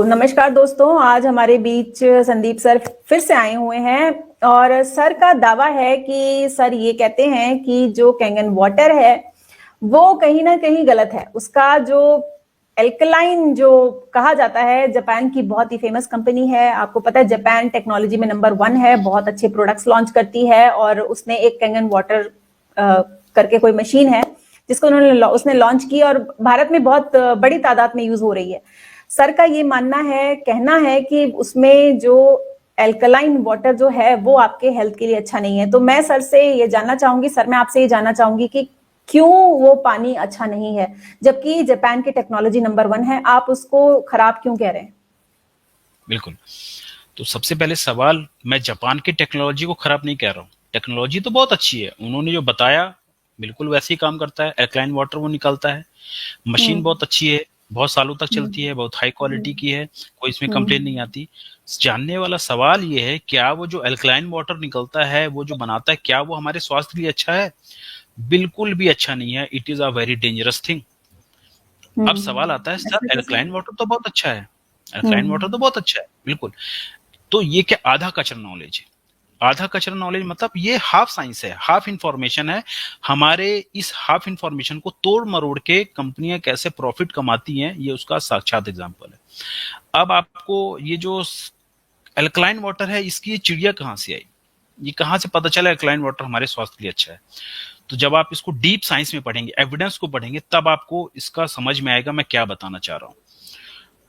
नमस्कार दोस्तों, आज हमारे बीच संदीप सर फिर से आए हुए हैं और सर का दावा है कि सर ये कहते हैं कि जो कैंगन वाटर है वो कहीं ना कहीं गलत है। उसका जो एल्कलाइन जो कहा जाता है, जापान की बहुत ही फेमस कंपनी है, आपको पता है जापान टेक्नोलॉजी में नंबर 1 है, बहुत अच्छे प्रोडक्ट्स लॉन्च करती है और उसने एक कैंगन वाटर करके कोई मशीन है जिसको उसने लॉन्च की और भारत में बहुत बड़ी तादाद में यूज हो रही है। सर का ये मानना है, कहना है कि उसमें जो एल्कलाइन वाटर जो है वो आपके हेल्थ के लिए अच्छा नहीं है। तो मैं सर से ये जानना चाहूंगी, सर मैं आपसे ये जानना चाहूंगी कि क्यों वो पानी अच्छा नहीं है, जबकि जापान की टेक्नोलॉजी नंबर 1 है, आप उसको खराब क्यों कह रहे हैं? बिल्कुल। तो सबसे पहले सवाल, मैं जापान की टेक्नोलॉजी को खराब नहीं कह रहा हूँ। टेक्नोलॉजी तो बहुत अच्छी है, उन्होंने जो बताया बिल्कुल वैसे ही काम करता है। एल्कलाइन वाटर वो निकलता है, मशीन हम्म। बहुत अच्छी है, बहुत सालों तक हम्म। चलती है, बहुत हाई क्वालिटी की है, कोई इसमें कंप्लेन नहीं हम्म। आती। जानने वाला सवाल ये है, क्या वो जो एल्कलाइन वाटर निकलता है, वो जो बनाता है, क्या वो हमारे स्वास्थ्य के लिए अच्छा है? बिल्कुल भी अच्छा नहीं है। It is a very dangerous thing. अब सवाल आता है, सर ऐसा कैसे? एल्कलाइन वाटर तो बहुत अच्छा है, एल्कलाइन वाटर तो हम्म। बहुत अच्छा है, बिल्कुल। तो ये क्या आधा कचरा नॉलेज है? आधा कचरा नॉलेज मतलब ये हाफ साइंस है, हाफ इंफॉर्मेशन है। हमारे इस हाफ इंफॉर्मेशन को तोड़ मरोड़ के कंपनियां कैसे प्रॉफिट कमाती हैं, ये उसका साक्षात एग्जांपल है। अब आपको ये जो एल्कलाइन वाटर है, इसकी ये चिड़िया कहाँ से आई? ये कहाँ से पता चला एल्कलाइन वाटर हमारे स्वास्थ्य के लिए अच्छा है? तो जब आप इसको डीप साइंस में पढ़ेंगे, एविडेंस को पढ़ेंगे, तब आपको इसका समझ में आएगा मैं क्या बताना चाह रहा हूँ।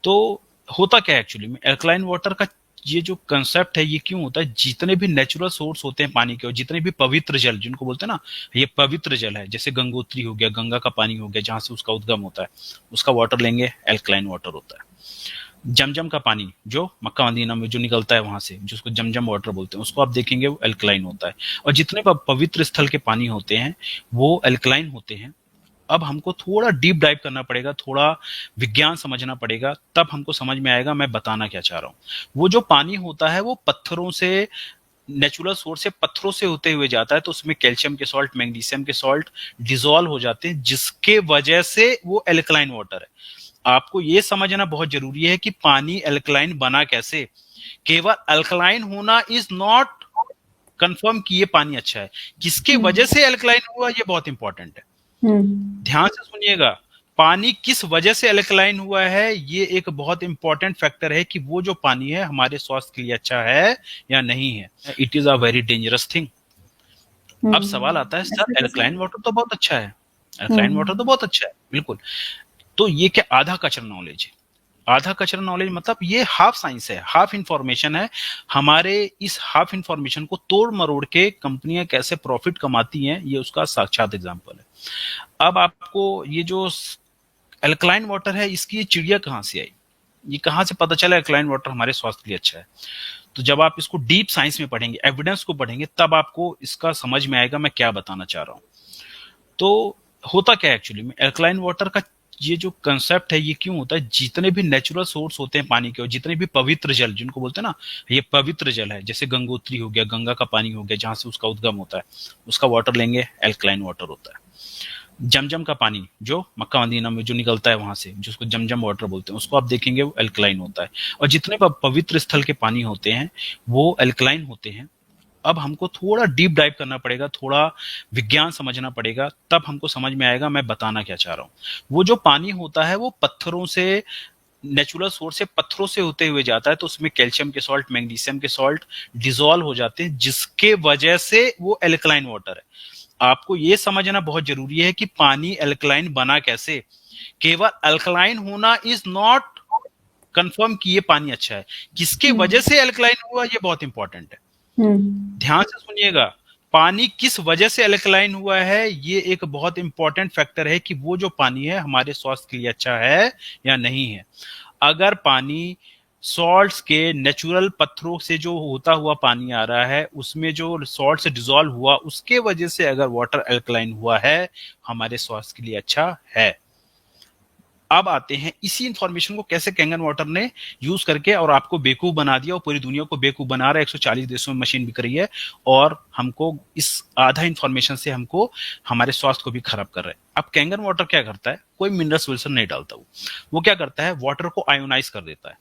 तो होता क्या है एक्चुअली में, एल्कलाइन वाटर का ये जो कंसेप्ट है, ये क्यों होता है? जितने भी नेचुरल सोर्स होते हैं पानी के, और जितने भी पवित्र जल जिनको बोलते हैं ना, ये पवित्र जल है, जैसे गंगोत्री हो गया, गंगा का पानी हो गया, जहां से उसका उद्गम होता है, उसका वाटर लेंगे, एल्कलाइन वाटर होता है। जमजम का पानी जो मक्का मदीना में जो निकलता है वहां से, जिसको जमजम वाटर बोलते हैं, उसको आप देखेंगे वो एल्कलाइन होता है। और जितने पवित्र स्थल के पानी होते हैं वो एल्कलाइन होते हैं। अब हमको थोड़ा डीप डाइव करना पड़ेगा, थोड़ा विज्ञान समझना पड़ेगा, तब हमको समझ में आएगा मैं बताना क्या चाह रहा हूँ। वो जो पानी होता है वो पत्थरों से, नेचुरल सोर्स से पत्थरों से होते हुए जाता है, तो उसमें कैल्शियम के सॉल्ट, मैग्नीशियम के सॉल्ट डिजोल्व हो जाते हैं, जिसके वजह से वो एल्कलाइन वाटर है। आपको ये समझना बहुत जरूरी है कि पानी एल्कलाइन बना कैसे। केवल अल्कलाइन होना इज नॉट कंफर्म कि ये पानी अच्छा है। किसके वजह से एल्कलाइन हुआ, ये बहुत इंपॉर्टेंट है। हम्म। ध्यान से सुनिएगा, पानी किस वजह से एल्कलाइन हुआ है, ये एक बहुत इंपॉर्टेंट फैक्टर है कि वो जो पानी है हमारे स्वास्थ्य के लिए अच्छा है या नहीं है। It is a very dangerous thing. अब सवाल आता है, ऐसा सर कैसे? एल्कलाइन वाटर तो बहुत अच्छा है, एल्कलाइन वाटर तो हम्म। बहुत अच्छा है, बिल्कुल। तो ये क्या आधा कचरा नॉलेज है? आधा कचरा नॉलेज मतलब ये हाफ साइंस है, हाफ इंफॉर्मेशन है। हमारे इस हाफ इंफॉर्मेशन को तोड़ मरोड़ के कंपनियां कैसे प्रॉफिट कमाती हैं, ये उसका साक्षात एग्जांपल है। अब आपको ये जो एल्कलाइन वाटर है, इसकी ये चिड़िया कहाँ से आई? ये कहाँ से पता चला एल्कलाइन वाटर हमारे स्वास्थ्य के लिए अच्छा है? तो जब आप इसको डीप साइंस में पढ़ेंगे, एविडेंस को पढ़ेंगे, तब आपको इसका समझ में आएगा मैं क्या बताना चाह रहा हूँ। तो होता क्या है एक्चुअली में, एल्कलाइन वाटर का ये जो कंसेप्ट है, ये क्यों होता है? जितने भी नेचुरल सोर्स होते हैं पानी के, और जितने भी पवित्र जल जिनको बोलते हैं ना, ये पवित्र जल है, जैसे गंगोत्री हो गया, गंगा का पानी हो गया, जहां से उसका उद्गम होता है, उसका वाटर लेंगे, एल्कलाइन वाटर होता है। जमजम का पानी जो मक्का मदीना में जो निकलता है वहां से, जिसको जमजम वाटर बोलते हैं, उसको आप देखेंगे वो एल्कलाइन होता है। और जितने पवित्र स्थल के पानी होते हैं वो एल्कलाइन होते हैं। अब हमको थोड़ा डीप डाइव करना पड़ेगा, थोड़ा विज्ञान समझना पड़ेगा, तब हमको समझ में आएगा मैं बताना क्या चाह रहा हूँ। वो जो पानी होता है वो पत्थरों से, नेचुरल सोर्स से पत्थरों से होते हुए जाता है, तो उसमें कैल्शियम के सॉल्ट, मैग्नीशियम के सॉल्ट डिजोल्व हो जाते हैं, जिसके वजह से वो एल्कलाइन वाटर है। आपको ये समझना बहुत जरूरी है कि पानी एल्कलाइन बना कैसे। केवल अल्कलाइन होना इज नॉट कंफर्म कि ये पानी अच्छा है। किसके वजह हम्म। से एल्कलाइन हुआ, ये बहुत इंपॉर्टेंट है। हम्म। ध्यान से सुनिएगा, पानी किस वजह से एल्कलाइन हुआ है, ये एक बहुत इंपॉर्टेंट फैक्टर है कि वो जो पानी है हमारे स्वास्थ्य के लिए अच्छा है या नहीं है। अगर पानी सॉल्ट्स के, नेचुरल पत्थरों से जो होता हुआ पानी आ रहा है, उसमें जो सॉल्ट से डिजोल्व हुआ, उसके वजह से अगर वाटर एल्कलाइन हुआ है, हमारे स्वास्थ्य के लिए अच्छा है। अब आते हैं इसी इंफॉर्मेशन को कैसे कैंगन वाटर ने यूज करके और आपको बेवकूफ बना दिया और पूरी दुनिया को बेवकूफ बना रहा है। 140 देशों में मशीन बिक रही है और हमको इस आधा इंफॉर्मेशन से हमको हमारे स्वास्थ्य को भी खराब कर रहा है। अब कैंगन वाटर क्या करता है, कोई मिनरल सोल्यूशन नहीं डालता, वो क्या करता है, वाटर को आयोनाइज कर देता है।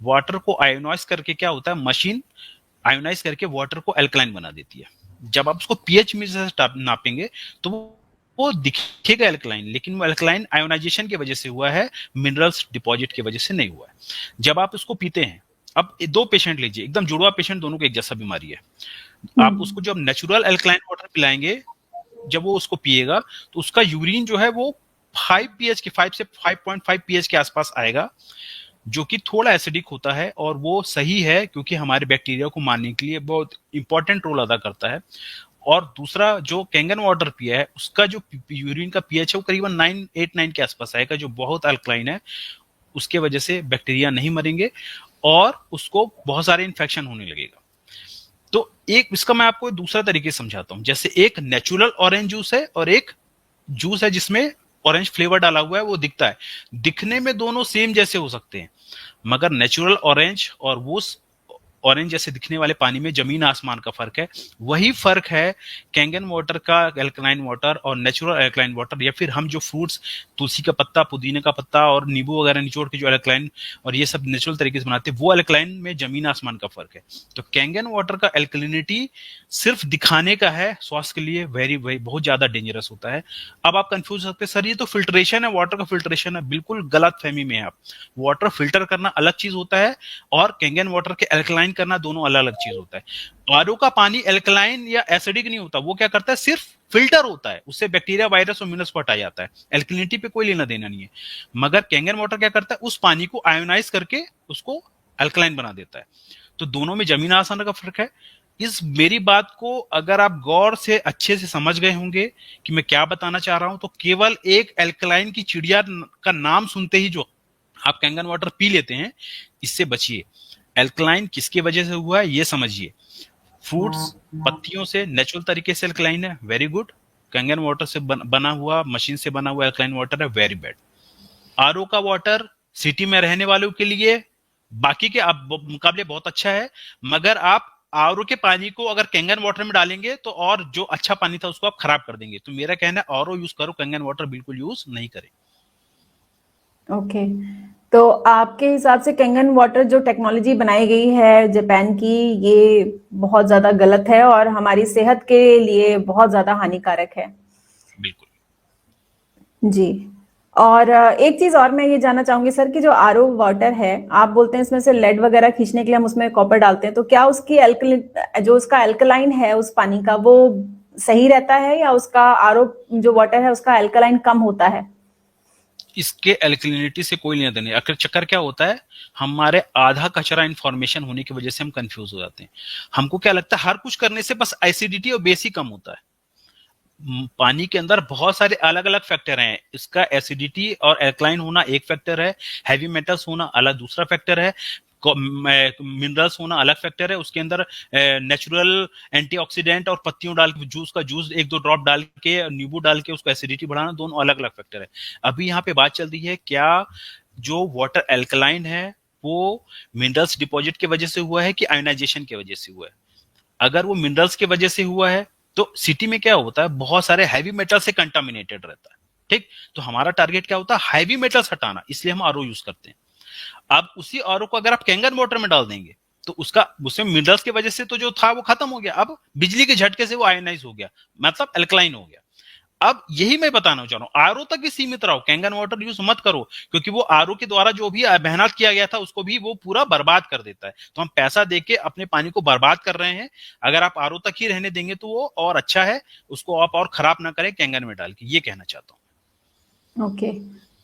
वाटर को आयोनाइज करके क्या होता है, मशीन आयोनाइज करके वाटर को एल्कलाइन बना देती है। जब आप उसको पीएच में से नापेंगे तो वो दिखेगा एल्कलाइन, लेकिन वो एल्कलाइन आयोनाइजेशन की वजह से हुआ है, मिनरल्स डिपॉजिट की वजह से नहीं हुआ है। जब आप इसको पीते हैं, अब दो पेशेंट लीजिए, एकदम जुड़वा पेशेंट, दोनों को एक जैसा बीमारी है, आप उसको जब नेचुरल एल्कलाइन वाटर पिलाएंगे, जब वो उसको पिएगा तो उसका यूरिन जो है वो 5 पीएच के 5 से 5.5 पीएच के आसपास आएगा, जो कि थोड़ा एसिडिक होता है। और वो सही है क्योंकि हमारे बैक्टीरिया को मारने के लिए बहुत इंपॉर्टेंट रोल अदा करता है। और दूसरा, जो कैंगन वाटर पिया है उसका जो यूरिन का पीएच है वो करीबन 9 के आसपास आएगा, जो बहुत अल्कलाइन है। उसके वजह से बैक्टीरिया नहीं मरेंगे और उसको बहुत सारे इन्फेक्शन होने लगेगा। तो एक इसका मैं आपको दूसरा तरीके से समझाता हूं। जैसे एक नेचुरल ऑरेंज जूस है और एक जूस है जिसमें ऑरेंज फ्लेवर डाला हुआ है, वो दिखता है, दिखने में दोनों सेम जैसे हो सकते हैं, मगर नेचुरल ऑरेंज और वो ऑरेंज जैसे दिखने वाले पानी में जमीन आसमान का फर्क है। वही फर्क है कैंगन वाटर का एल्कलाइन वाटर और नेचुरल एल्कलाइन वाटर, या फिर हम जो फ्रूट्स, तुलसी का पत्ता, पुदीने का पत्ता और नींबू वगैरह निचोड़ के जो एल्कलाइन और ये सब नेचुरल तरीके से बनाते हैं, वो एल्कलाइन में जमीन आसमान का फर्क है। तो कैंगन वाटर का एल्कलिनिटी सिर्फ दिखाने का है, स्वास्थ्य के लिए वेरी बहुत ज्यादा डेंजरस होता है। अब आप कंफ्यूज हो सकते हैं, सर ये तो फिल्ट्रेशन है, वाटर का फिल्ट्रेशन है। बिल्कुल गलत फहमी में है आप। वाटर फिल्टर करना अलग चीज होता है और कैंगन वाटर के एल्कलाइन करना दोनों अलग अलग चीज होता है। आरओ का पानी एल्कलाइन या एसिडिक नहीं होता, वो क्या करता है, सिर्फ फिल्टर होता है, उससे बैक्टीरिया, वायरस और मिनरल्स को हटाया जाता है, एल्कलिनिटी पे कोई लेना देना नहीं है। मगर कैंगन वाटर क्या करता है, उस पानी को आयोनाइज करके उसको अल्कलाइन बना देता है। तो दोनों में जमीन आसमान का फर्क है। इस मेरी बात को अगर आप गौर से अच्छे से समझ गए होंगे कि मैं क्या बताना चाह रहा हूं, तो केवल एक एल्कलाइन की चिड़िया का नाम सुनते ही जो आप कैंगन वाटर पी लेते हैं, इससे बचिए। एल्कलाइन किसकी वजह से हुआ है ये समझिए। फ्रूट्स, पत्तियों से नेचुरल तरीके से एल्कलाइन है, वेरी गुड। कैंगन वाटर से बना हुआ, मशीन से बना हुआ एल्कलाइन वाटर है, वेरी बैड। आरओ का वाटर सिटी में रहने वालों के लिए बाकी के मुकाबले बहुत अच्छा है, मगर आप आरओ के पानी को अगर कैंगन वाटर में डालेंगे तो और जो अच्छा पानी था उसको आप खराब कर देंगे। तो मेरा कहना है आरओ यूज करो, कैंगन वाटर बिल्कुल यूज नहीं करें। ओके, तो आपके हिसाब से कैंगन वाटर जो टेक्नोलॉजी बनाई गई है जापान की, ये बहुत ज्यादा गलत है और हमारी सेहत के लिए बहुत ज्यादा हानिकारक है। बिल्कुल जी। और एक चीज और मैं ये जानना चाहूंगी सर कि जो आरओ वाटर है, आप बोलते हैं इसमें से लेड वगैरह खींचने के लिए हम उसमें कॉपर डालते हैं, तो क्या उसकी जो उसका एल्कलाइन है उस पानी का, वो सही रहता है या उसका आरओ जो वाटर है उसका एल्कलाइन कम होता है? इसके एल्कलिनिटी से कोई लेना देना नहीं। अगर चक्कर क्या होता है, हमारे आधा कचरा इंफॉर्मेशन होने की वजह से हम कंफ्यूज हो जाते हैं। हमको क्या लगता है हर कुछ करने से बस एसिडिटी और बेस ही कम होता है। पानी के अंदर बहुत सारे अलग अलग फैक्टर हैं। इसका एसिडिटी और एल्कलाइन होना एक फैक्टर है, हैवी मेटल्स होना अलग दूसरा फैक्टर है, मिनरल्स होना अलग फैक्टर है, उसके अंदर नेचुरल एंटीऑक्सीडेंट और पत्तियों डाल के जूस का जूस 1-2 ड्रॉप डाल के, नींबू डाल के उसको एसिडिटी बढ़ाना, दोनों अलग अलग फैक्टर है। अभी यहाँ पे बात चल रही है क्या जो वाटर एल्कलाइन है वो मिनरल्स डिपॉजिट की वजह से हुआ है कि आयोनाइजेशन की वजह से हुआ है। अगर वो मिनरल्स की वजह से हुआ है तो सिटी में क्या होता है, बहुत सारे हैवी मेटल से कंटामिनेटेड रहता है। ठीक, तो हमारा टारगेट क्या होता है, हैवी मेटल्स हटाना, इसलिए हम आरओ यूज करते हैं। अब उसी आरओ को अगर आप कैंगन वाटर में डाल देंगे तो उसका उसमें मिनरल्स की वजह से तो जो था वो खत्म हो गया, अब बिजली के झटके से वो आयोनाइज हो गया, मतलब एल्कलाइन हो गया। अब यही मैं बताना चाह रहा हूं, आरओ तक ही सीमित रहो, कैंगन वाटर यूज मत करो, क्योंकि वो आरओ के द्वारा जो भी मेहनत किया गया था उसको भी वो पूरा बर्बाद कर देता है। तो हम पैसा देके अपने पानी को बर्बाद कर रहे हैं। अगर आप आरओ तक ही रहने देंगे तो वो और अच्छा है, उसको आप और खराब ना करें कैंगन में डाल के, ये कहना चाहता हूँ। ओके,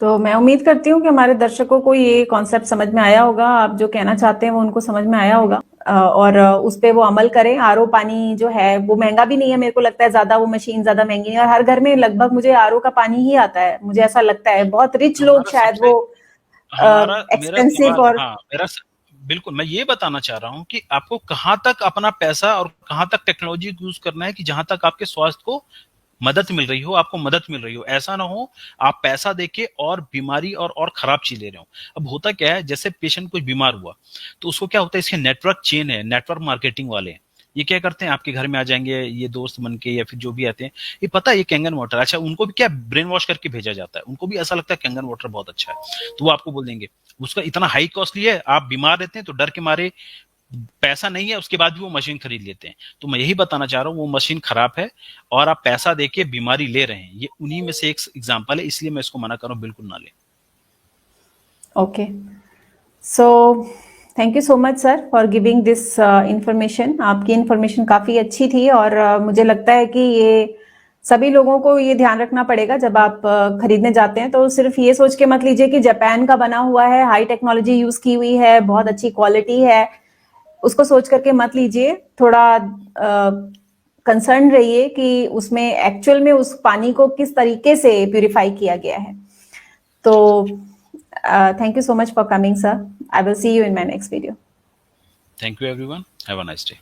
तो मैं उम्मीद करती हूँ कि हमारे दर्शकों को ये कॉन्सेप्ट समझ में आया होगा, आप जो कहना चाहते हैं वो उनको समझ में आया होगा और उस पे वो अमल करें। आरओ पानी जो है वो महंगा भी नहीं है, मेरे को लगता है ज्यादा, वो मशीन ज्यादा महंगी नहीं है और हर घर में लगभग मुझे आरओ का पानी ही आता है, मुझे ऐसा लगता है। बहुत रिच लोग शायद वो एक्सपेंसिव और बिल्कुल, मैं ये बताना चाह रहा हूँ कि आपको कहाँ तक अपना पैसा और कहाँ तक टेक्नोलॉजी यूज करना है कि जहां तक आपके स्वास्थ्य को मदद मिल रही हो, आपको मदद मिल रही हो, ऐसा ना हो आप पैसा देके और बीमारी और खराब चीज ले रहे हो। अब होता क्या है, जैसे पेशेंट कुछ बीमार हुआ तो उसको क्या होता है, इसके नेटवर्क चेन है, नेटवर्क मार्केटिंग वाले हैं, ये क्या करते हैं, आपके घर में आ जाएंगे ये दोस्त बन के या फिर जो भी आते हैं, ये पता है ये कैंगन वाटर, अच्छा उनको भी क्या ब्रेन वॉश करके भेजा जाता है, उनको भी ऐसा लगता है कैंगन वाटर बहुत अच्छा है, तो वो आपको बोल देंगे उसका इतना हाई कॉस्टली है, आप बीमार रहते हैं तो डर के मारे पैसा नहीं है उसके बाद भी वो मशीन खरीद लेते हैं। तो मैं यही बताना चाह रहा हूँ, वो मशीन खराब है और आप पैसा देके बीमारी ले रहे हैं, ये उन्हीं में से एक एग्जांपल है, इसलिए मैं इसको मना कर रहा हूँ, बिल्कुल ना ले। Okay, so thank you so much sir for giving this information. आपकी इंफॉर्मेशन काफ़ी अच्छी थी और मुझे लगता है कि ये सभी लोगों को ये ध्यान रखना पड़ेगा जब आप खरीदने जाते हैं तो सिर्फ ये सोच के मत लीजिए कि जापान का बना हुआ है, हाई टेक्नोलॉजी यूज की हुई है, बहुत अच्छी क्वालिटी है, उसको सोच करके मत लीजिए। थोड़ा कंसर्न रहिए कि उसमें एक्चुअल में उस पानी को किस तरीके से प्यूरिफाई किया गया है। तो thank you so much for coming, sir. I will see you in my next video. Thank you everyone. Have a nice day.